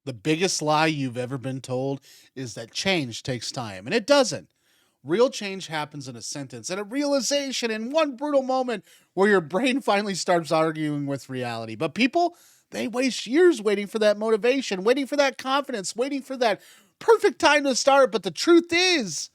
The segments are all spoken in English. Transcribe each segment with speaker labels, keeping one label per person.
Speaker 1: The biggest lie you've ever been told is that change takes time, and it doesn't. Real change happens in a sentence and a realization in one brutal moment where your brain finally starts arguing with reality. But people, they waste years waiting for that motivation, waiting for that confidence, waiting for that perfect time to start. But the truth is,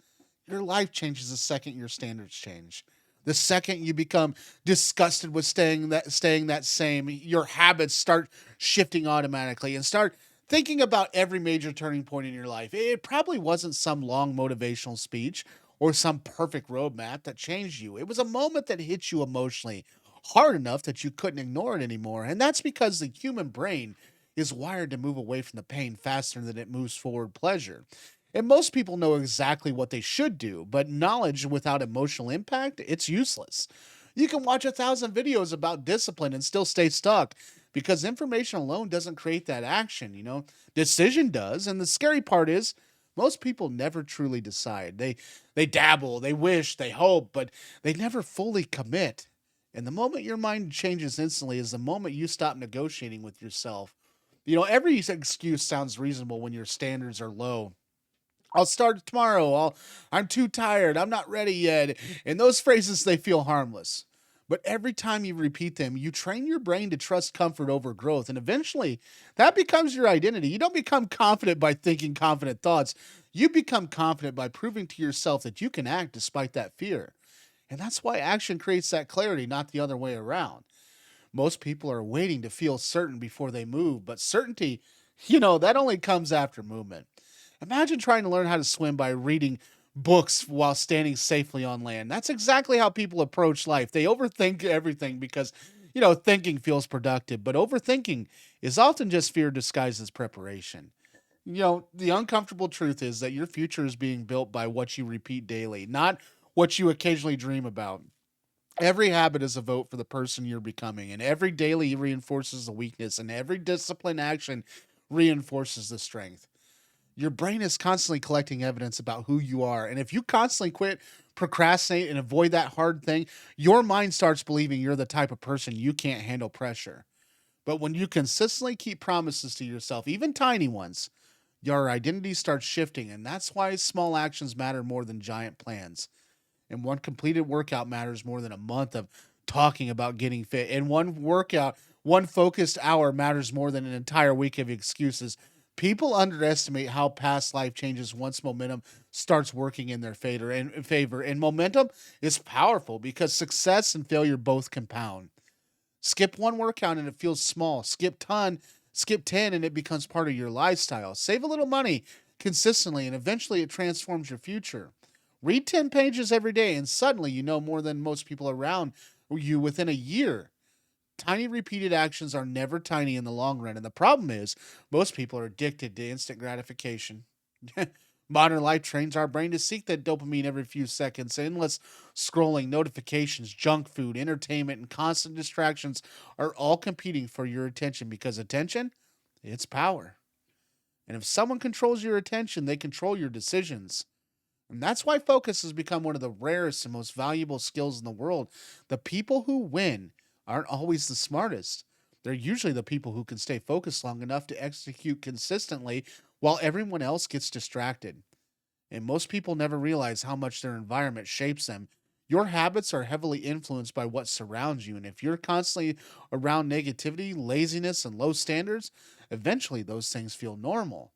Speaker 1: your life changes the second your standards change. The second you become disgusted with staying that same, your habits start shifting automatically and start thinking about every major turning point in your life. It probably wasn't some long motivational speech or some perfect roadmap that changed you. It was a moment that hit you emotionally hard enough that you couldn't ignore it anymore. And that's because the human brain is wired to move away from the pain faster than it moves forward pleasure. And most people know exactly what they should do, but knowledge without emotional impact, it's useless. You can watch 1,000 videos about discipline and still stay stuck because information alone doesn't create that action, Decision does, and the scary part is most people never truly decide. They dabble, they wish, they hope, but they never fully commit. And the moment your mind changes instantly is the moment you stop negotiating with yourself. Every excuse sounds reasonable when your standards are low. I'll start tomorrow. I'm too tired. I'm not ready yet. And those phrases, they feel harmless. But every time you repeat them, you train your brain to trust comfort over growth. And eventually, that becomes your identity. You don't become confident by thinking confident thoughts. You become confident by proving to yourself that you can act despite that fear. And that's why action creates that clarity, not the other way around. Most people are waiting to feel certain before they move, but certainty, that only comes after movement. Imagine trying to learn how to swim by reading books while standing safely on land. That's exactly how people approach life. They overthink everything because, thinking feels productive, but overthinking is often just fear disguised as preparation. The uncomfortable truth is that your future is being built by what you repeat daily, not what you occasionally dream about. Every habit is a vote for the person you're becoming, and every daily reinforces the weakness, and every disciplined action reinforces the strength. Your brain is constantly collecting evidence about who you are. And if you constantly quit, procrastinate, and avoid that hard thing, your mind starts believing you're the type of person you can't handle pressure. But when you consistently keep promises to yourself, even tiny ones, your identity starts shifting. And that's why small actions matter more than giant plans. And one completed workout matters more than a month of talking about getting fit. And one focused hour matters more than an entire week of excuses. People underestimate how past life changes once momentum starts working in their favor. And momentum is powerful because success and failure both compound. Skip one workout and it feels small. Skip 10 and it becomes part of your lifestyle. Save a little money consistently and eventually it transforms your future. Read 10 pages every day and suddenly you know more than most people around you within a year. Tiny repeated actions are never tiny in the long run. And the problem is, most people are addicted to instant gratification. Modern life trains our brain to seek that dopamine every few seconds. Endless scrolling, notifications, junk food, entertainment, and constant distractions are all competing for your attention because attention, it's power. And if someone controls your attention, they control your decisions. And that's why focus has become one of the rarest and most valuable skills in the world. The people who win aren't always the smartest. They're usually the people who can stay focused long enough to execute consistently while everyone else gets distracted. And most people never realize how much their environment shapes them. Your habits are heavily influenced by what surrounds you. And if you're constantly around negativity, laziness, and low standards, eventually those things feel normal.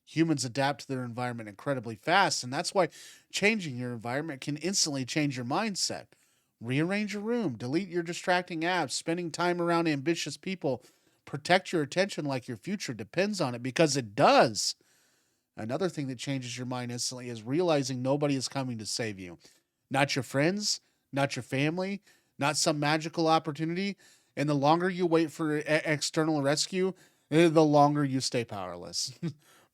Speaker 1: Humans adapt to their environment incredibly fast, and that's why changing your environment can instantly change your mindset. Rearrange your room, delete your distracting apps, spending time around ambitious people, protect your attention like your future depends on it because it does. Another thing that changes your mind instantly is realizing nobody is coming to save you. Not your friends, not your family, not some magical opportunity. And the longer you wait for external rescue, the longer you stay powerless.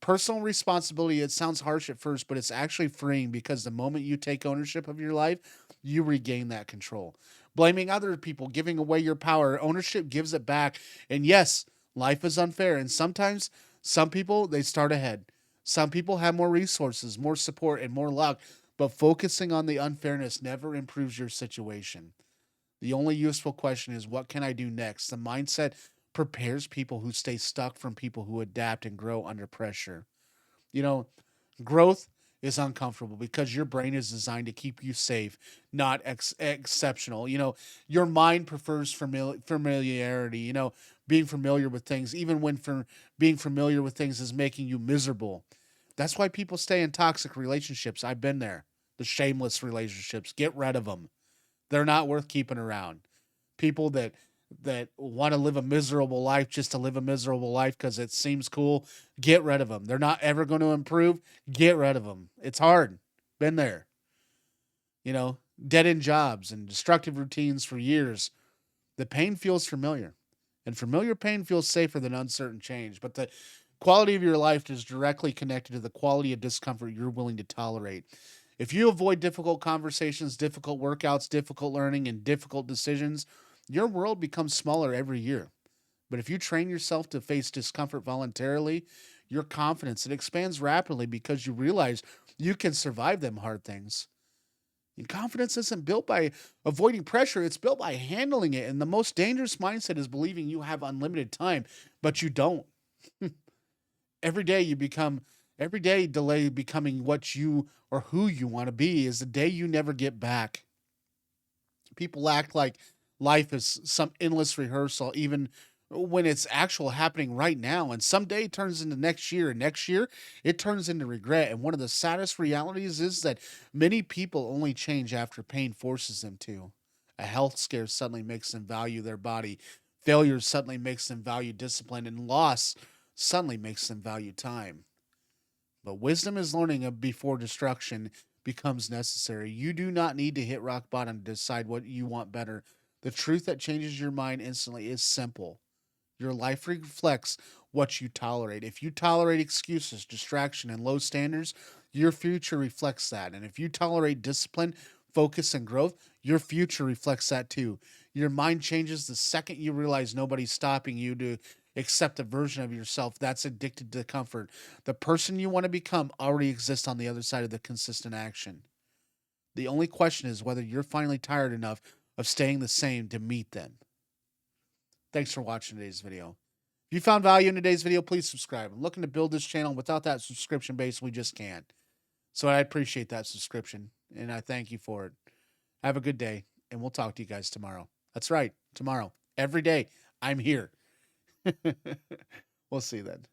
Speaker 1: Personal responsibility, it sounds harsh at first, but it's actually freeing because the moment you take ownership of your life, you regain that control. Blaming other people, giving away your power, ownership gives it back. And yes, life is unfair. And sometimes some people, they start ahead. Some people have more resources, more support, and more luck, but focusing on the unfairness never improves your situation. The only useful question is what can I do next? The mindset prepares people who stay stuck from people who adapt and grow under pressure. You know, growth is uncomfortable because your brain is designed to keep you safe, not exceptional. Your mind prefers familiarity, being familiar with things, even when being familiar with things is making you miserable. That's why people stay in toxic relationships. I've been there. The shameless relationships. Get rid of them. They're not worth keeping around. People that want to live a miserable life just to live a miserable life because it seems cool, get rid of them. They're not ever going to improve. Get rid of them. It's hard. Been there. You know, Dead end jobs and destructive routines for years. The pain feels familiar, and familiar pain feels safer than uncertain change. But the quality of your life is directly connected to the quality of discomfort you're willing to tolerate. If you avoid difficult conversations, difficult workouts, difficult learning, and difficult decisions, your world becomes smaller every year. But if you train yourself to face discomfort voluntarily, your confidence it expands rapidly because you realize you can survive them hard things. And confidence isn't built by avoiding pressure, it's built by handling it. And the most dangerous mindset is believing you have unlimited time, but you don't. every day you become every day delay becoming what you or who you want to be is the day you never get back. People act like life is some endless rehearsal, even when it's actual happening right now. And someday it turns into next year, and next year it turns into regret. And one of the saddest realities is that many people only change after pain forces them to. A health scare suddenly makes them value their body. Failure suddenly makes them value discipline, and loss suddenly makes them value time. But wisdom is learning of before destruction becomes necessary. You do not need to hit rock bottom to decide what you want better. The truth that changes your mind instantly is simple. Your life reflects what you tolerate. If you tolerate excuses, distraction, and low standards, your future reflects that. And if you tolerate discipline, focus, and growth, your future reflects that too. Your mind changes the second you realize nobody's stopping you to accept a version of yourself that's addicted to comfort. The person you want to become already exists on the other side of the consistent action. The only question is whether you're finally tired enough of staying the same to meet them. Thanks for watching today's video. If you found value in today's video, please subscribe. I'm looking to build this channel. Without that subscription base, we just can't. So I appreciate that subscription, and I thank you for it. Have a good day, and we'll talk to you guys tomorrow. That's right, tomorrow. Every day, I'm here. We'll see you then.